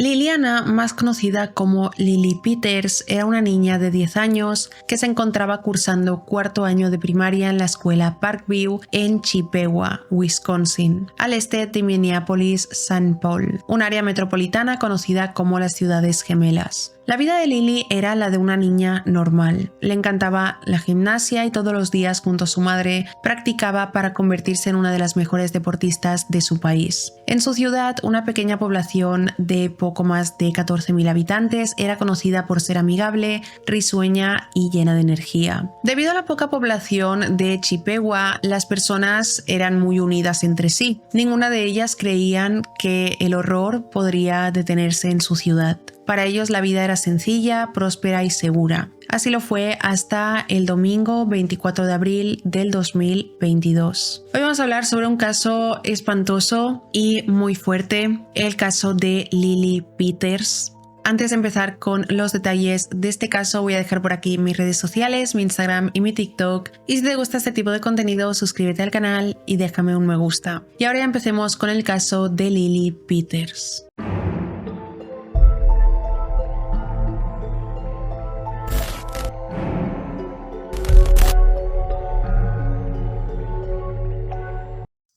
Liliana, más conocida como Lily Peters, era una niña de 10 años que se encontraba cursando cuarto año de primaria en la escuela Parkview en Chippewa, Wisconsin, al este de Minneapolis-St. Paul, un área metropolitana conocida como las Ciudades Gemelas. La vida de Lily era la de una niña normal. Le encantaba la gimnasia y todos los días junto a su madre practicaba para convertirse en una de las mejores deportistas de su país. En su ciudad, una pequeña población de poco más de 14.000 habitantes, era conocida por ser amigable, risueña y llena de energía. Debido a la poca población de Chippewa, las personas eran muy unidas entre sí. Ninguna de ellas creían que el horror podría detenerse en su ciudad. Para ellos la vida era sencilla, próspera y segura. Así lo fue hasta el domingo 24 de abril del 2022. Hoy vamos a hablar sobre un caso espantoso y muy fuerte, el caso de Lily Peters. Antes de empezar con los detalles de este caso, voy a dejar por aquí mis redes sociales, mi Instagram y mi TikTok. Y si te gusta este tipo de contenido, suscríbete al canal y déjame un me gusta. Y ahora ya empecemos con el caso de Lily Peters.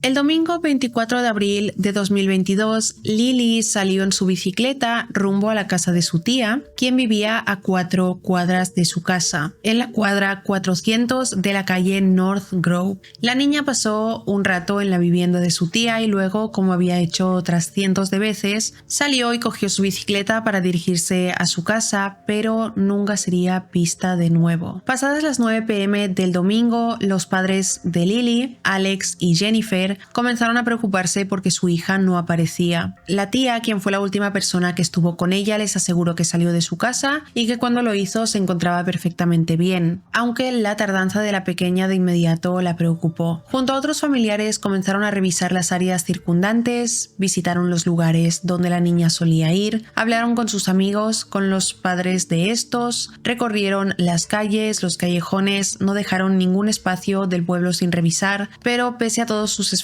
El domingo 24 de abril de 2022, Lily salió en su bicicleta rumbo a la casa de su tía, quien vivía a 4 cuadras de su casa, en la cuadra 400 de la calle North Grove. La niña pasó un rato en la vivienda de su tía y luego, como había hecho otras cientos de veces, salió y cogió su bicicleta para dirigirse a su casa, pero nunca sería vista de nuevo. Pasadas las 9 p.m. del domingo, los padres de Lily, Alex y Jennifer, comenzaron a preocuparse porque su hija no aparecía. La tía, quien fue la última persona que estuvo con ella, les aseguró que salió de su casa y que cuando lo hizo se encontraba perfectamente bien, aunque la tardanza de la pequeña de inmediato la preocupó. Junto a otros familiares comenzaron a revisar las áreas circundantes, visitaron los lugares donde la niña solía ir, hablaron con sus amigos, con los padres de estos, recorrieron las calles, los callejones, no dejaron ningún espacio del pueblo sin revisar, pero pese a todos sus esfuerzos,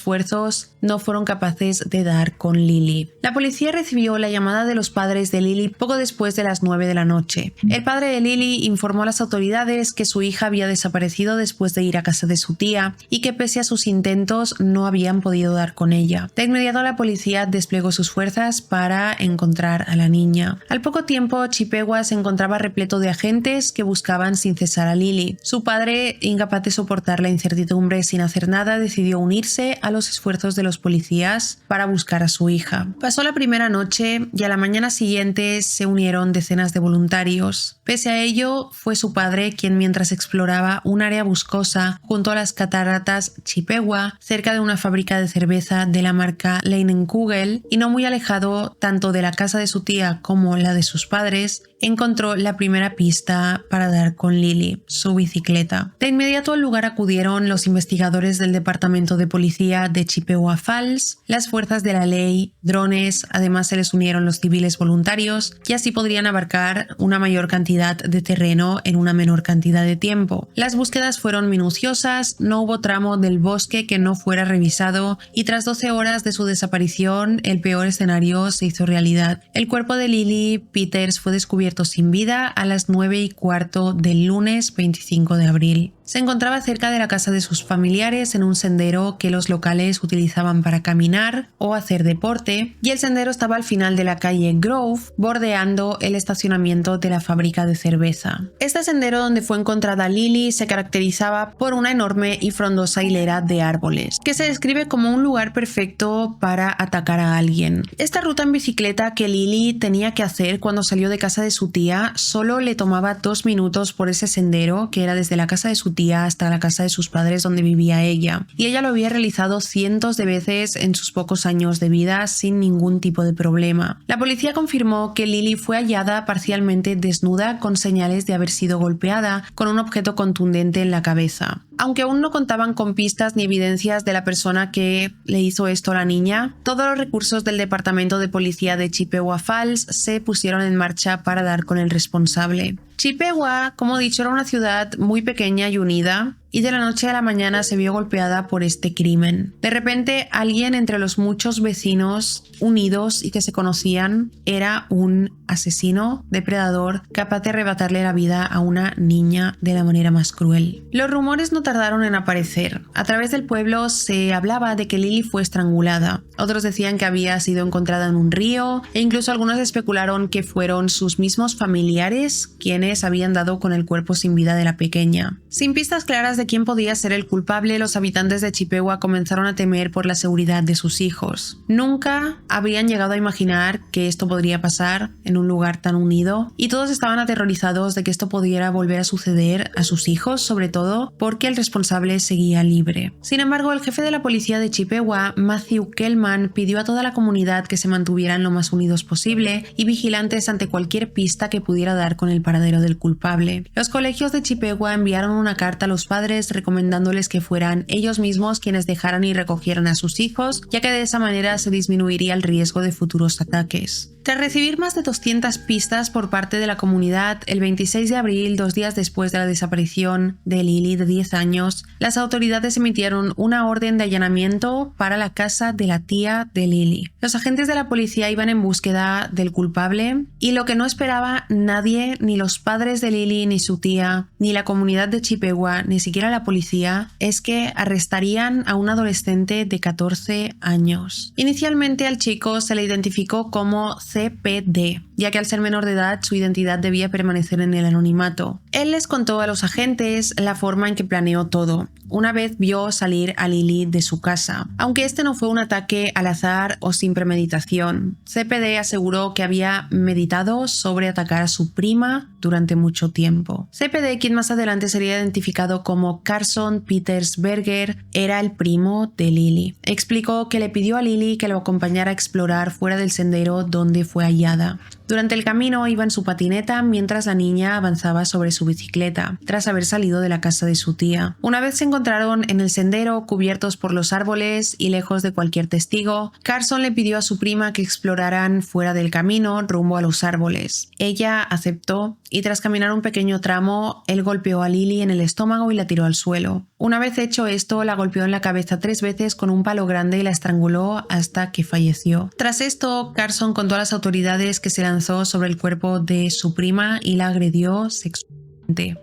no fueron capaces de dar con Lily. La policía recibió la llamada de los padres de Lily poco después de las 9 de la noche. El padre de Lily informó a las autoridades que su hija había desaparecido después de ir a casa de su tía y que pese a sus intentos no habían podido dar con ella. De inmediato la policía desplegó sus fuerzas para encontrar a la niña. Al poco tiempo, Chippewa se encontraba repleto de agentes que buscaban sin cesar a Lily. Su padre, incapaz de soportar la incertidumbre sin hacer nada, decidió unirse a los esfuerzos de los policías para buscar a su hija. Pasó la primera noche y a la mañana siguiente se unieron decenas de voluntarios. Pese a ello, fue su padre quien, mientras exploraba un área boscosa junto a las cataratas Chippewa, cerca de una fábrica de cerveza de la marca Leinenkugel y no muy alejado tanto de la casa de su tía como la de sus padres, encontró la primera pista para dar con Lily, su bicicleta. De inmediato al lugar acudieron los investigadores del Departamento de Policía de Chippewa Falls, las fuerzas de la ley, drones, además se les unieron los civiles voluntarios y así podrían abarcar una mayor cantidad de terreno en una menor cantidad de tiempo. Las búsquedas fueron minuciosas, no hubo tramo del bosque que no fuera revisado y tras 12 horas de su desaparición, el peor escenario se hizo realidad. El cuerpo de Lily Peters fue descubierto sin vida a las 9:15 del lunes 25 de abril. Se encontraba cerca de la casa de sus familiares en un sendero que los locales utilizaban para caminar o hacer deporte, y el sendero estaba al final de la calle Grove, bordeando el estacionamiento de la fábrica de cerveza. Este sendero donde fue encontrada Lily se caracterizaba por una enorme y frondosa hilera de árboles, que se describe como un lugar perfecto para atacar a alguien. Esta ruta en bicicleta que Lily tenía que hacer cuando salió de casa de su tía solo le tomaba 2 minutos por ese sendero, que era desde la casa de su tía hasta la casa de sus padres donde vivía ella, y ella lo había realizado cientos de veces en sus pocos años de vida sin ningún tipo de problema. La policía confirmó que Lily fue hallada parcialmente desnuda con señales de haber sido golpeada con un objeto contundente en la cabeza. Aunque aún no contaban con pistas ni evidencias de la persona que le hizo esto a la niña, todos los recursos del Departamento de Policía de Chippewa Falls se pusieron en marcha para dar con el responsable. Chippewa, como he dicho, era una ciudad muy pequeña y unida. y de la noche a la mañana se vio golpeada por este crimen. De repente, alguien entre los muchos vecinos unidos y que se conocían era un asesino, depredador, capaz de arrebatarle la vida a una niña de la manera más cruel. Los rumores no tardaron en aparecer. A través del pueblo se hablaba de que Lily fue estrangulada. Otros decían que había sido encontrada en un río e incluso algunos especularon que fueron sus mismos familiares quienes habían dado con el cuerpo sin vida de la pequeña. Sin pistas claras de quién podía ser el culpable, los habitantes de Chippewa comenzaron a temer por la seguridad de sus hijos. Nunca habrían llegado a imaginar que esto podría pasar en un lugar tan unido y todos estaban aterrorizados de que esto pudiera volver a suceder a sus hijos, sobre todo porque el responsable seguía libre. Sin embargo, el jefe de la policía de Chippewa, Matthew Kellman, pidió a toda la comunidad que se mantuvieran lo más unidos posible y vigilantes ante cualquier pista que pudiera dar con el paradero del culpable. Los colegios de Chippewa enviaron una carta a los padres recomendándoles que fueran ellos mismos quienes dejaran y recogieran a sus hijos, ya que de esa manera se disminuiría el riesgo de futuros ataques. Tras recibir más de 200 pistas por parte de la comunidad, el 26 de abril, 2 días después de la desaparición de Lily de 10 años, las autoridades emitieron una orden de allanamiento para la casa de la tía de Lily. Los agentes de la policía iban en búsqueda del culpable y lo que no esperaba nadie, ni los padres de Lily, ni su tía, ni la comunidad de Chippewa, ni siquiera la policía, es que arrestarían a un adolescente de 14 años. Inicialmente al chico se le identificó como CPD, ya que al ser menor de edad su identidad debía permanecer en el anonimato. Él les contó a los agentes la forma en que planeó todo. Una vez vio salir a Lily de su casa. Aunque este no fue un ataque al azar o sin premeditación, CPD aseguró que había meditado sobre atacar a su prima durante mucho tiempo. CPD, quien más adelante sería identificado como Carson Petersberger, era el primo de Lily. Explicó que le pidió a Lily que lo acompañara a explorar fuera del sendero donde fue hallada. Durante el camino iba en su patineta mientras la niña avanzaba sobre su bicicleta, tras haber salido de la casa de su tía. Una vez se encontraron en el sendero, cubiertos por los árboles y lejos de cualquier testigo, Carson le pidió a su prima que exploraran fuera del camino rumbo a los árboles. Ella aceptó y tras caminar un pequeño tramo, él golpeó a Lily en el estómago y la tiró al suelo. Una vez hecho esto, la golpeó en la cabeza 3 veces con un palo grande y la estranguló hasta que falleció. Tras esto, Carson contó a las autoridades que se lanzó sobre el cuerpo de su prima y la agredió sexualmente.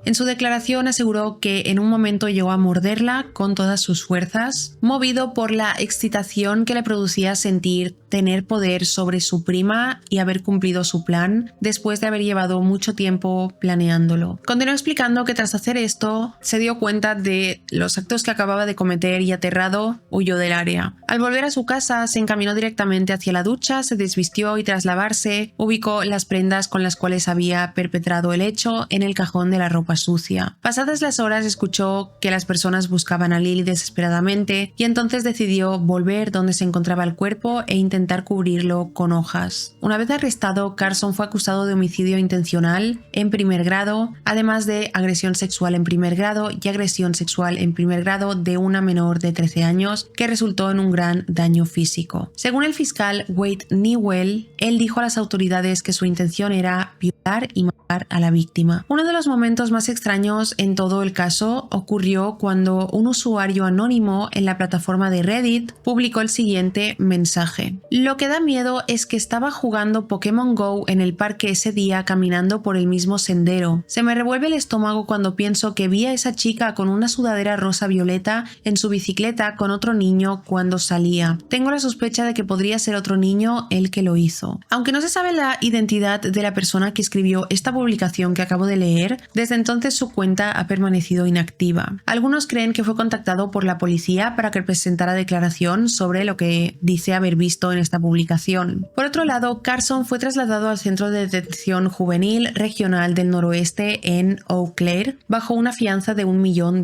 En su declaración aseguró que en un momento llegó a morderla con todas sus fuerzas, movido por la excitación que le producía sentir tener poder sobre su prima y haber cumplido su plan después de haber llevado mucho tiempo planeándolo. Continuó explicando que tras hacer esto se dio cuenta de los actos que acababa de cometer y aterrado huyó del área. Al volver a su casa se encaminó directamente hacia la ducha, se desvistió y tras lavarse ubicó las prendas con las cuales había perpetrado el hecho en el cajón de la ropa sucia. Pasadas las horas escuchó que las personas buscaban a Lily desesperadamente y entonces decidió volver donde se encontraba el cuerpo e intentar cubrirlo con hojas. Una vez arrestado, Carson fue acusado de homicidio intencional en primer grado, además de agresión sexual en primer grado y agresión sexual en primer grado de una menor de 13 años que resultó en un gran daño físico. Según el fiscal Wade Newell, él dijo a las autoridades que su intención era violar y matar a la víctima. Uno de los momentos más extraños en todo el caso ocurrió cuando un usuario anónimo en la plataforma de Reddit publicó el siguiente mensaje: "Lo que da miedo es que estaba jugando Pokémon Go en el parque ese día caminando por el mismo sendero. Se me revuelve el estómago cuando pienso que vi a esa chica con una sudadera rosa violeta en su bicicleta con otro niño cuando salía. Tengo la sospecha de que podría ser otro niño el que lo hizo". Aunque no se sabe la identidad de la persona que escribió esta publicación que acabo de leer, desde entonces su cuenta ha permanecido inactiva. Algunos creen que fue contactado por la policía para que presentara declaración sobre lo que dice haber visto en esta publicación. Por otro lado, Carson fue trasladado al Centro de Detención Juvenil Regional del Noroeste en Eau Claire bajo una fianza de $1 millón.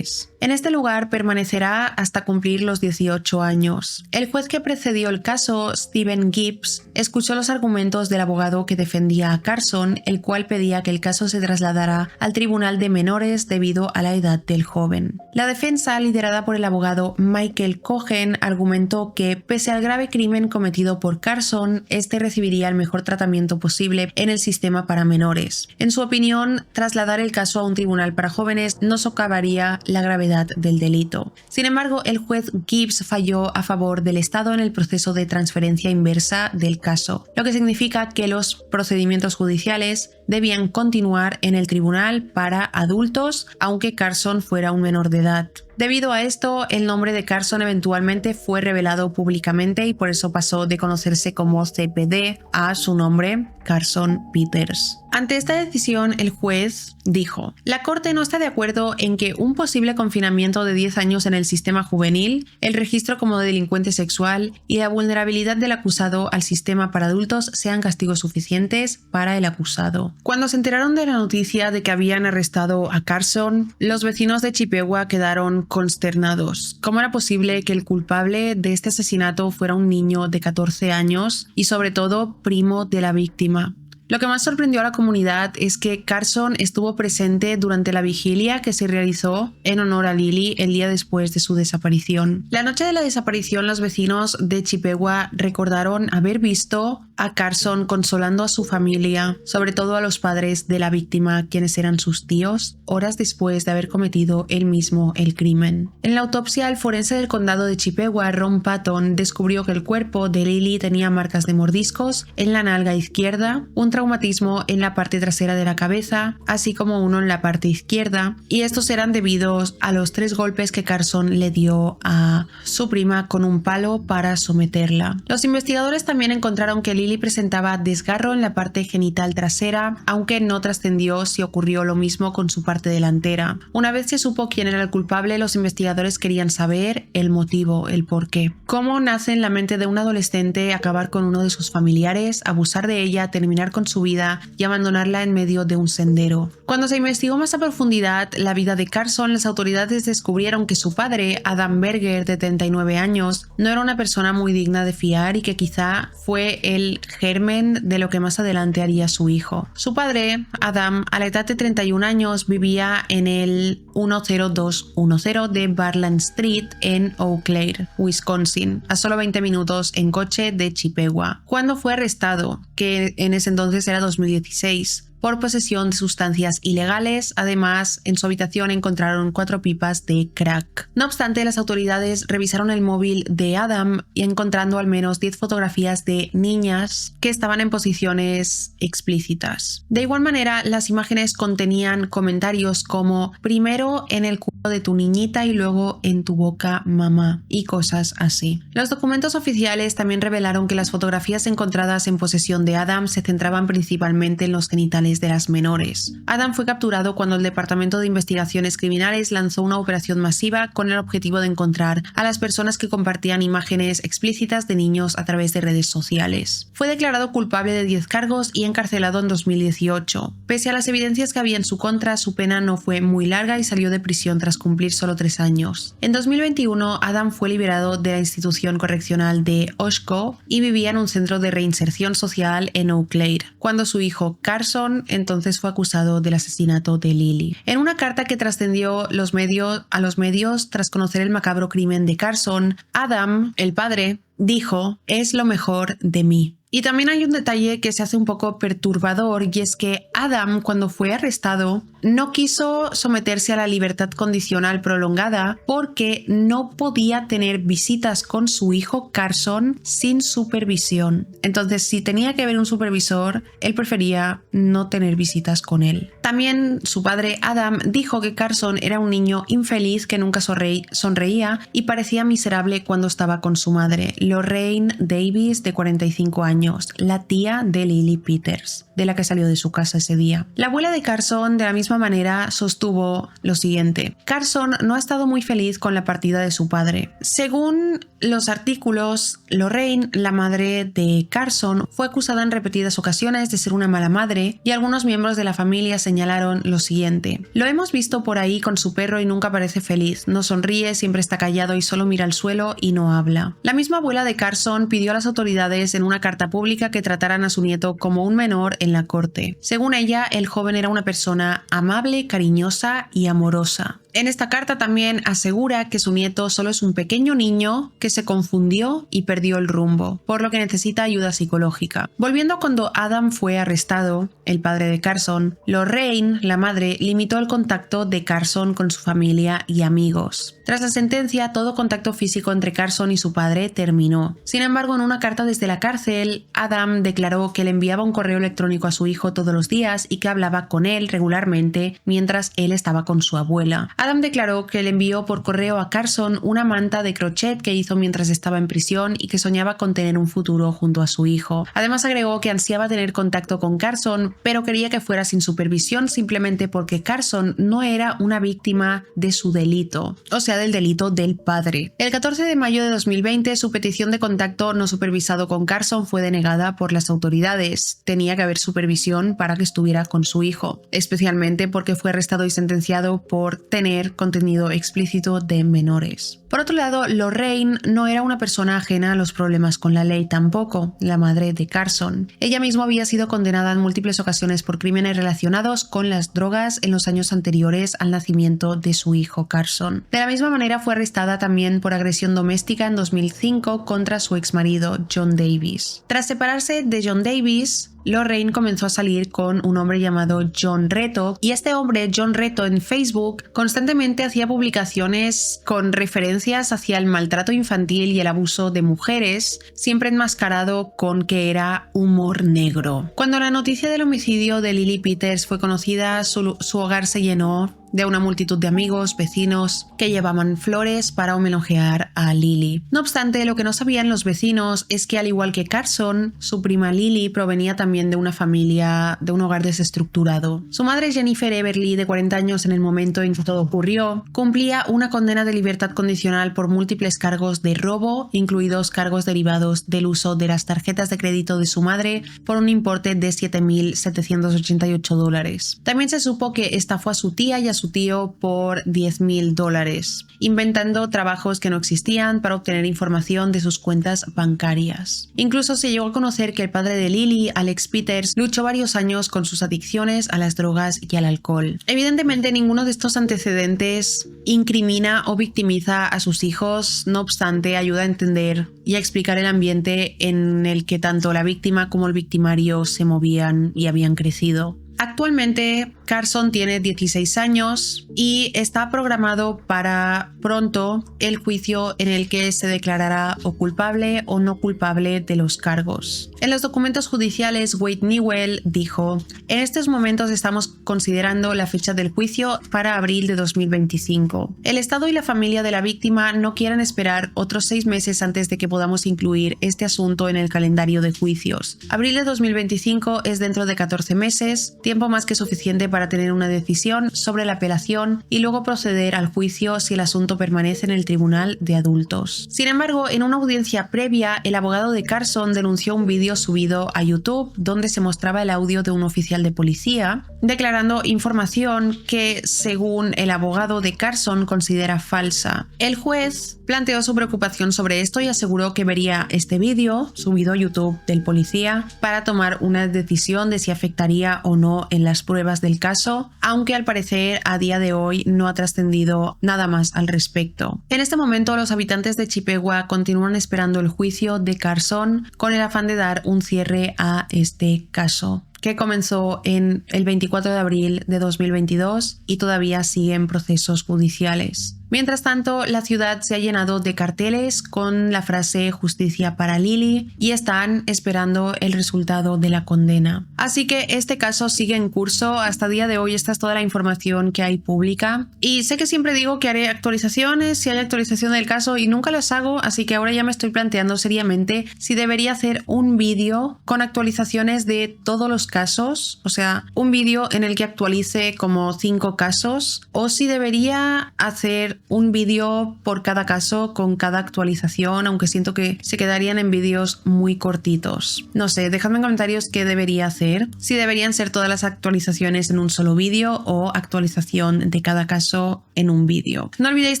En este lugar permanecerá hasta cumplir los 18 años. El juez que precedió el caso, Stephen Gibbs, escuchó los argumentos del abogado que defendía a Carson, el cual cual pedía que el caso se trasladara al Tribunal de Menores debido a la edad del joven. La defensa, liderada por el abogado Michael Cohen, argumentó que, pese al grave crimen cometido por Carson, este recibiría el mejor tratamiento posible en el sistema para menores. En su opinión, trasladar el caso a un tribunal para jóvenes no socavaría la gravedad del delito. Sin embargo, el juez Gibbs falló a favor del Estado en el proceso de transferencia inversa del caso, lo que significa que los procedimientos judiciales debían continuar en el tribunal para adultos, aunque Carson fuera un menor de edad. Debido a esto, el nombre de Carson eventualmente fue revelado públicamente y por eso pasó de conocerse como CPD a su nombre, Carson Peters. Ante esta decisión, el juez dijo: la Corte no está de acuerdo en que un posible confinamiento de 10 años en el sistema juvenil, el registro como delincuente sexual y la vulnerabilidad del acusado al sistema para adultos sean castigos suficientes para el acusado. Cuando se enteraron de la noticia de que habían arrestado a Carson, los vecinos de Chippewa quedaron consternados. ¿Cómo era posible que el culpable de este asesinato fuera un niño de 14 años y sobre todo primo de la víctima? Lo que más sorprendió a la comunidad es que Carson estuvo presente durante la vigilia que se realizó en honor a Lily el día después de su desaparición. La noche de la desaparición, los vecinos de Chippewa recordaron haber visto a Carson consolando a su familia, sobre todo a los padres de la víctima, quienes eran sus tíos, horas después de haber cometido él mismo el crimen. En la autopsia, el forense del condado de Chippewa, Ron Patton, descubrió que el cuerpo de Lily tenía marcas de mordiscos en la nalga izquierda, un traumatismo en la parte trasera de la cabeza, así como uno en la parte izquierda, y estos eran debidos a los 3 golpes que Carson le dio a su prima con un palo para someterla. Los investigadores también encontraron que Lily presentaba desgarro en la parte genital trasera, aunque no trascendió si ocurrió lo mismo con su parte delantera. Una vez se supo quién era el culpable, los investigadores querían saber el motivo, el porqué. ¿Cómo nace en la mente de un adolescente acabar con uno de sus familiares, abusar de ella, terminar con su vida y abandonarla en medio de un sendero? Cuando se investigó más a profundidad la vida de Carson, las autoridades descubrieron que su padre, Adam Berger, de 39 años, no era una persona muy digna de fiar y que quizá fue el germen de lo que más adelante haría su hijo. Su padre, Adam, a la edad de 31 años, vivía en el 10210 de Barland Street en Eau Claire, Wisconsin, a solo 20 minutos en coche de Chippewa, cuando fue arrestado, que en ese entonces era 2016. Por posesión de sustancias ilegales. Además, en su habitación encontraron 4 pipas de crack. No obstante, las autoridades revisaron el móvil de Adam y encontrando al menos 10 fotografías de niñas que estaban en posiciones explícitas. De igual manera, las imágenes contenían comentarios como: primero en el culo de tu niñita y luego en tu boca, mamá, y cosas así. Los documentos oficiales también revelaron que las fotografías encontradas en posesión de Adam se centraban principalmente en los genitales de las menores. Adam fue capturado cuando el Departamento de Investigaciones Criminales lanzó una operación masiva con el objetivo de encontrar a las personas que compartían imágenes explícitas de niños a través de redes sociales. Fue declarado culpable de 10 cargos y encarcelado en 2018. Pese a las evidencias que había en su contra, su pena no fue muy larga y salió de prisión tras cumplir solo 3 años. En 2021, Adam fue liberado de la institución correccional de Oshkosh y vivía en un centro de reinserción social en Eau Claire, cuando su hijo Carson entonces fue acusado del asesinato de Lily. En una carta que trascendió a los medios tras conocer el macabro crimen de Carson, Adam, el padre, dijo: "Es lo mejor de mí". Y también hay un detalle que se hace un poco perturbador, y es que Adam, cuando fue arrestado, no quiso someterse a la libertad condicional prolongada porque no podía tener visitas con su hijo Carson sin supervisión. Entonces, si tenía que haber un supervisor, él prefería no tener visitas con él. También su padre Adam dijo que Carson era un niño infeliz que nunca sonreía y parecía miserable cuando estaba con su madre, Lorraine Davis, de 45 años, la tía de Lily Peters, de la que salió de su casa ese día. La abuela de Carson, de la misma manera, sostuvo lo siguiente: Carson no ha estado muy feliz con la partida de su padre. Según los artículos, Lorraine, la madre de Carson, fue acusada en repetidas ocasiones de ser una mala madre, y algunos miembros de la familia señalaron lo siguiente: lo hemos visto por ahí con su perro y nunca parece feliz, no sonríe, siempre está callado y solo mira al suelo y no habla. La misma abuela de Carson pidió a las autoridades en una carta pública que trataran a su nieto como un menor en la corte. Según ella, el joven era una persona amable, cariñosa y amorosa. En esta carta también asegura que su nieto solo es un pequeño niño que se confundió y perdió el rumbo, por lo que necesita ayuda psicológica. Volviendo a cuando Adam fue arrestado, el padre de Carson, Lorraine, la madre, limitó el contacto de Carson con su familia y amigos. Tras la sentencia, todo contacto físico entre Carson y su padre terminó. Sin embargo, en una carta desde la cárcel, Adam declaró que le enviaba un correo electrónico a su hijo todos los días y que hablaba con él regularmente mientras él estaba con su abuela. Adam declaró que le envió por correo a Carson una manta de crochet que hizo mientras estaba en prisión y que soñaba con tener un futuro junto a su hijo. Además agregó que ansiaba tener contacto con Carson, pero quería que fuera sin supervisión simplemente porque Carson no era una víctima de su delito, o sea, del delito del padre. El 14 de mayo de 2020, su petición de contacto no supervisado con Carson fue denegada por las autoridades. Tenía que haber supervisión para que estuviera con su hijo, especialmente porque fue arrestado y sentenciado por tener contenido explícito de menores. Por otro lado, Lorraine no era una persona ajena a los problemas con la ley tampoco, la madre de Carson. Ella misma había sido condenada en múltiples ocasiones por crímenes relacionados con las drogas en los años anteriores al nacimiento de su hijo Carson. De la misma manera fue arrestada también por agresión doméstica en 2005 contra su exmarido John Davis. Tras separarse de John Davis, Lorraine comenzó a salir con un hombre llamado John Reto, y este hombre, John Reto, en Facebook constantemente hacía publicaciones con referencias hacia el maltrato infantil y el abuso de mujeres, siempre enmascarado con que era humor negro. Cuando la noticia del homicidio de Lily Peters fue conocida, su hogar se llenó de una multitud de amigos, vecinos, que llevaban flores para homenajear a Lily. No obstante, lo que no sabían los vecinos es que, al igual que Carson, su prima Lily provenía también de una familia, de un hogar desestructurado. Su madre, Jennifer Everly, de 40 años en el momento en que todo ocurrió, cumplía una condena de libertad condicional por múltiples cargos de robo, incluidos cargos derivados del uso de las tarjetas de crédito de su madre por un importe de $7,788. También se supo que estafó a su tía y a su tío por $10,000, inventando trabajos que no existían para obtener información de sus cuentas bancarias. Incluso se llegó a conocer que el padre de Lily, Alex Peters, luchó varios años con sus adicciones a las drogas y al alcohol. Evidentemente, ninguno de estos antecedentes incrimina o victimiza a sus hijos, no obstante, ayuda a entender y a explicar el ambiente en el que tanto la víctima como el victimario se movían y habían crecido. Actualmente, Carson tiene 16 años y está programado para pronto el juicio en el que se declarará o culpable o no culpable de los cargos. En los documentos judiciales, Wade Newell dijo: "En estos momentos estamos considerando la fecha del juicio para abril de 2025. El Estado y la familia de la víctima no quieren esperar otros 6 meses antes de que podamos incluir este asunto en el calendario de juicios. Abril de 2025 es dentro de 14 meses, tiempo más que suficiente para tener una decisión sobre la apelación y luego proceder al juicio si el asunto permanece en el tribunal de adultos". Sin embargo, en una audiencia previa, el abogado de Carson denunció un vídeo subido a YouTube donde se mostraba el audio de un oficial de policía declarando información que, según el abogado de Carson, considera falsa. El juez planteó su preocupación sobre esto y aseguró que vería este vídeo subido a YouTube del policía para tomar una decisión de si afectaría o no en las pruebas del caso, aunque al parecer a día de hoy no ha trascendido nada más al respecto. En este momento, los habitantes de Chippewa continúan esperando el juicio de Carson con el afán de dar un cierre a este caso, que comenzó en el 24 de abril de 2022 y todavía sigue en procesos judiciales. Mientras tanto, la ciudad se ha llenado de carteles con la frase "Justicia para Lily" y están esperando el resultado de la condena. Así que este caso sigue en curso. Hasta el día de hoy esta es toda la información que hay pública. Y sé que siempre digo que haré actualizaciones si hay actualización del caso y nunca las hago, así que ahora ya me estoy planteando seriamente si debería hacer un vídeo con actualizaciones de todos los casos, o sea, un vídeo en el que actualice como 5 casos, o si debería hacer un vídeo por cada caso con cada actualización, aunque siento que se quedarían en vídeos muy cortitos. No sé, dejadme en comentarios qué debería hacer, si deberían ser todas las actualizaciones en un solo vídeo o actualización de cada caso en un vídeo. No olvidéis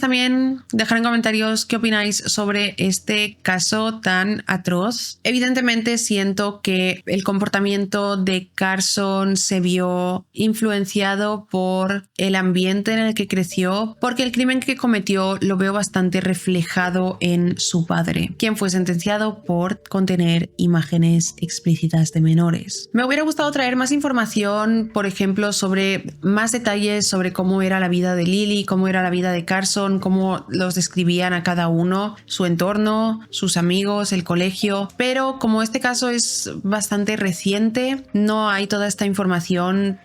también dejar en comentarios qué opináis sobre este caso tan atroz. Evidentemente siento que el comportamiento de Carson se vio influenciado por el ambiente en el que creció, porque el crimen que cometió lo veo bastante reflejado en su padre, quien fue sentenciado por contener imágenes explícitas de menores. Me hubiera gustado traer más información, por ejemplo, sobre más detalles sobre cómo era la vida de Lily, cómo era la vida de Carson, cómo los describían a cada uno, su entorno, sus amigos, el colegio, pero como este caso es bastante reciente, no hay toda esta información,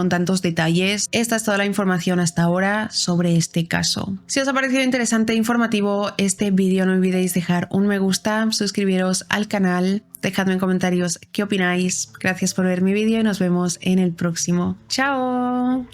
tantos detalles. Esta es toda la información hasta ahora sobre este caso. Si os ha parecido interesante e informativo este vídeo, no olvidéis dejar un me gusta, suscribiros al canal, dejadme en comentarios qué opináis. Gracias por ver mi vídeo y nos vemos en el próximo. ¡Chao!